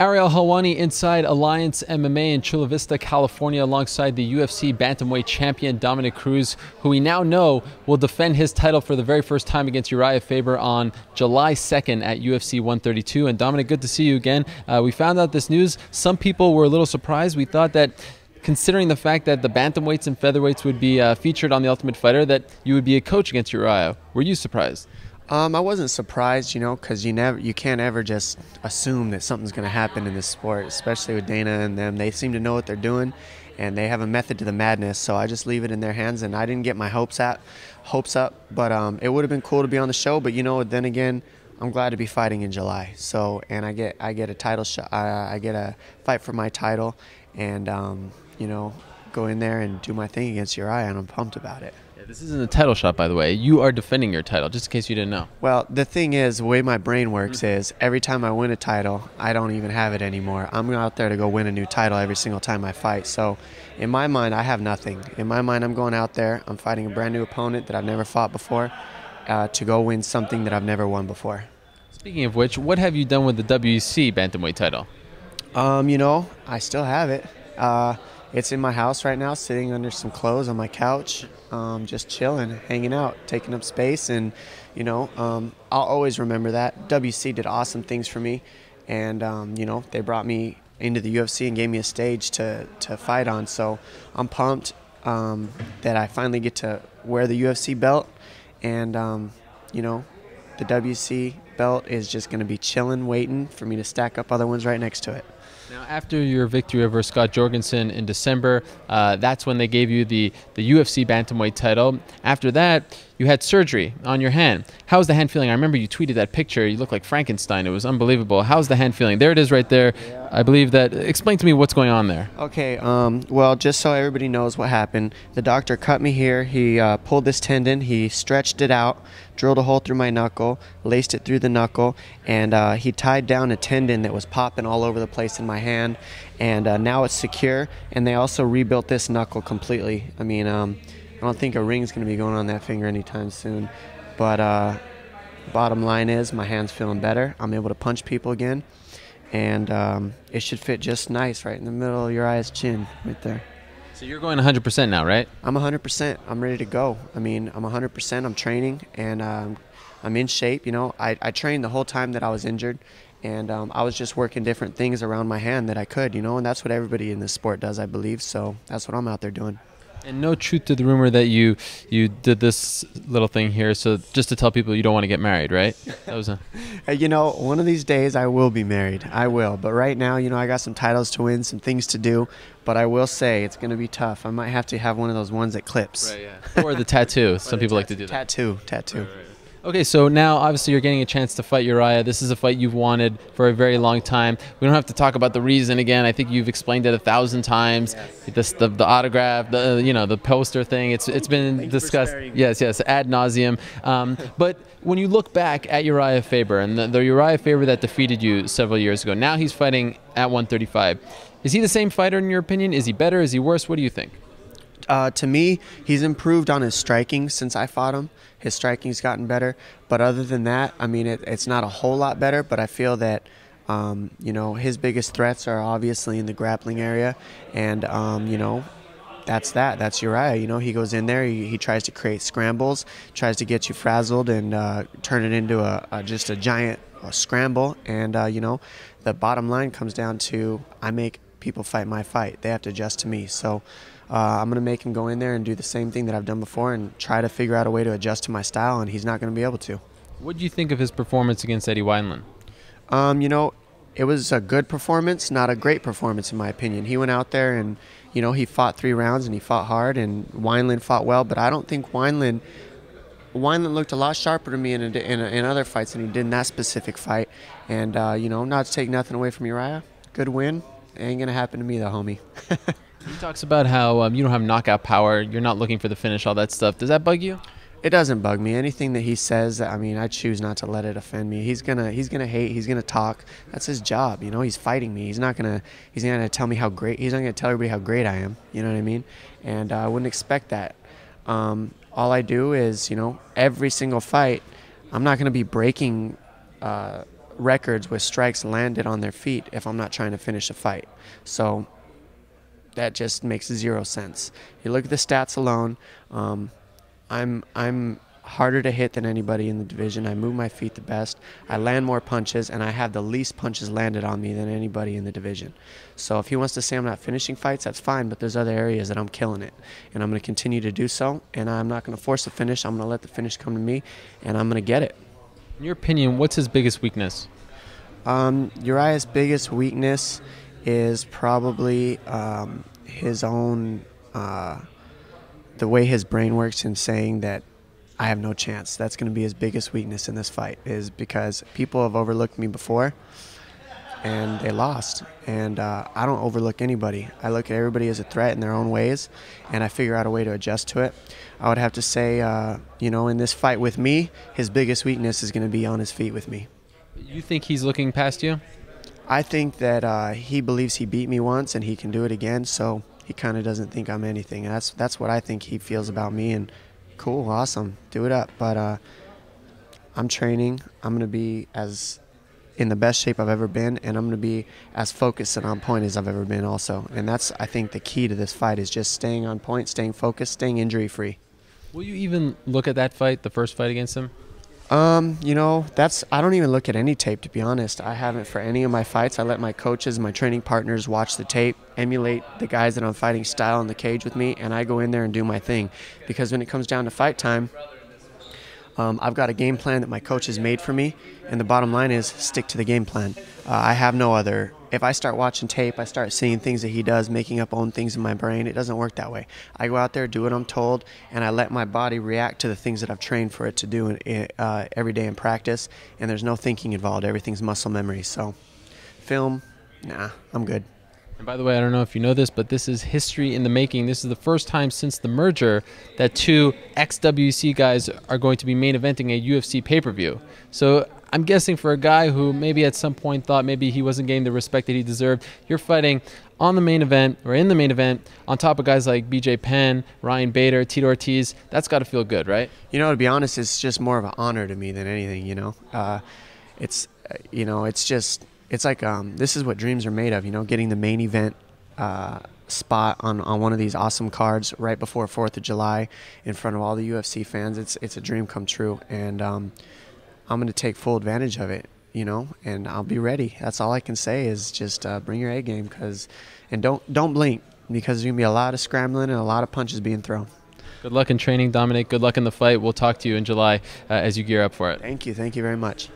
Ariel Helwani inside Alliance MMA in Chula Vista, California, alongside the UFC bantamweight champion Dominick Cruz, who we now know will defend his title for the very first time against Urijah Faber on July 2nd at UFC 132. And Dominick, good to see you again. We found out this news. Some people were a little surprised. We thought that, considering the fact that the bantamweights and featherweights would be featured on The Ultimate Fighter, that you would be a coach against Urijah. Were you surprised? I wasn't surprised, because you can't ever just assume that something's going to happen in this sport, especially with Dana and them. They seem to know what they're doing, and they have a method to the madness. So I just leave it in their hands, and I didn't get my hopes up. But it would have been cool to be on the show. But then again, I'm glad to be fighting in July. So and I get a title shot. I get a fight for my title, and go in there and do my thing against Uriah, and I'm pumped about it. This isn't a title shot, by the way. You are defending your title, just in case you didn't know. Well, the thing is, the way my brain works is every time I win a title, I don't even have it anymore. I'm out there to go win a new title every single time I fight. So in my mind, I have nothing. In my mind, I'm going out there, I'm fighting a brand new opponent that I've never fought before to go win something that I've never won before. Speaking of which, what have you done with the WC bantamweight title? I still have it. It's in my house right now, sitting under some clothes on my couch, just chilling, hanging out, taking up space. And, I'll always remember that. WC did awesome things for me. And, they brought me into the UFC and gave me a stage to fight on. So I'm pumped that I finally get to wear the UFC belt. And, the WC belt is just going to be chilling, waiting for me to stack up other ones right next to it. Now, after your victory over Scott Jorgensen in December, that's when they gave you the UFC bantamweight title. After that, you had surgery on your hand. How's the hand feeling? I remember you tweeted that picture. You look like Frankenstein. It was unbelievable. How's the hand feeling? There it is right there. Yeah. I believe that. Explain to me what's going on there. Okay, well, just so everybody knows what happened, the doctor cut me here. He pulled this tendon. He stretched it out, drilled a hole through my knuckle, laced it through the knuckle, and he tied down a tendon that was popping all over the place in my hand. And now it's secure, and they also rebuilt this knuckle completely. I mean, I don't think a ring's going to be going on that finger anytime soon. But bottom line is my hand's feeling better. I'm able to punch people again. And it should fit just nice right in the middle of Uriah's chin right there. So you're going 100% now, right? I'm 100%. I'm ready to go. I mean, I'm 100%. I'm training, and I'm in shape. I trained the whole time that I was injured. And I was just working different things around my hand that I could, and that's what everybody in this sport does, I believe. So that's what I'm out there doing. And no truth to the rumor that you did this little thing here, so just to tell people you don't want to get married, right? That was one of these days I will be married. I will. But right now, I got some titles to win, some things to do. But I will say it's going to be tough. I might have to have one of those ones that clips. Right, yeah. Or the tattoo. Some people like to do that. Tattoo. Right. Okay, so now obviously you're getting a chance to fight Urijah. This is a fight you've wanted for a very long time. We don't have to talk about the reason again. I think you've explained it 1,000 times. Yes. The autograph, the poster thing. It's been discussed. Yes, ad nauseum. But when you look back at Urijah Faber and the Urijah Faber that defeated you several years ago, now he's fighting at 135. Is he the same fighter in your opinion? Is he better? Is he worse? What do you think? To me, he's improved on his striking since I fought him. His striking's gotten better. But other than that, I mean, it's not a whole lot better. But I feel that, his biggest threats are obviously in the grappling area. And, that's that. That's Urijah. He goes in there. He tries to create scrambles, tries to get you frazzled and turn it into just a giant scramble. And, the bottom line comes down to I make people fight my fight. They have to adjust to me. So I'm going to make him go in there and do the same thing that I've done before and try to figure out a way to adjust to my style, and he's not going to be able to. What do you think of his performance against Eddie Wineland? It was a good performance, not a great performance in my opinion. He went out there and, he fought 3 rounds and he fought hard, and Wineland fought well, but I don't think Wineland looked a lot sharper to me in other fights than he did in that specific fight. And, not to take nothing away from Urijah, good win. Ain't going to happen to me though, homie. He talks about how you don't have knockout power, you're not looking for the finish, all that stuff. Does that bug you? It doesn't bug me. Anything that he says, I mean, I choose not to let it offend me. He's gonna hate. He's gonna talk. That's his job. He's fighting me. He's not gonna tell me how great. He's not gonna tell everybody how great I am. You know what I mean? And I wouldn't expect that. All I do is, every single fight, I'm not gonna be breaking records with strikes landed on their feet if I'm not trying to finish a fight. So that just makes 0 sense. You look at the stats alone. I'm harder to hit than anybody in the division. I move my feet the best. I land more punches, and I have the least punches landed on me than anybody in the division. So if he wants to say I'm not finishing fights, that's fine, but there's other areas that I'm killing it. And I'm going to continue to do so, and I'm not going to force the finish. I'm going to let the finish come to me, and I'm going to get it. In your opinion, what's his biggest weakness? Urijah's biggest weakness is probably his own, the way his brain works in saying that I have no chance. That's going to be his biggest weakness in this fight, is because people have overlooked me before and they lost. And I don't overlook anybody. I look at everybody as a threat in their own ways, and I figure out a way to adjust to it. I would have to say, you know, in this fight with me, his biggest weakness is going to be on his feet with me. You think he's looking past you? I think that he believes he beat me once and he can do it again, so he kind of doesn't think I'm anything. And that's what I think he feels about me. And cool, awesome, do it up. But I'm training. I'm going to be as in the best shape I've ever been, and I'm going to be as focused and on point as I've ever been also. And that's, I think, the key to this fight, is just staying on point, staying focused, staying injury-free. Will you even look at that fight, the first fight against him? You know, I don't even look at any tape, to be honest. I haven't for any of my fights. I let my coaches, my training partners watch the tape, emulate the guys that I'm fighting style in the cage with me, and I go in there and do my thing. Because when it comes down to fight time, I've got a game plan that my coach has made for me, and the bottom line is stick to the game plan. I have no other. If I start watching tape, I start seeing things that he does, making up own things in my brain. It doesn't work that way. I go out there, do what I'm told, and I let my body react to the things that I've trained for it to do every day in practice, and there's no thinking involved. Everything's muscle memory. So film, nah, I'm good. And by the way, I don't know if you know this, but this is history in the making. This is the first time since the merger that two ex-WC guys are going to be main eventing a UFC pay-per-view. So I'm guessing for a guy who maybe at some point thought maybe he wasn't getting the respect that he deserved, you're fighting on the main event, or in the main event, on top of guys like BJ Penn, Ryan Bader, Tito Ortiz. That's got to feel good, right? You know, to be honest, it's just more of an honor to me than anything, you know. You know, it's like this is what dreams are made of, you know, getting the main event spot on one of these awesome cards right before 4th of July in front of all the UFC fans. It's a dream come true, and I'm going to take full advantage of it, you know, and I'll be ready. That's all I can say, is just bring your A game, and don't blink, because there's going to be a lot of scrambling and a lot of punches being thrown. Good luck in training, Dominick. Good luck in the fight. We'll talk to you in July as you gear up for it. Thank you very much.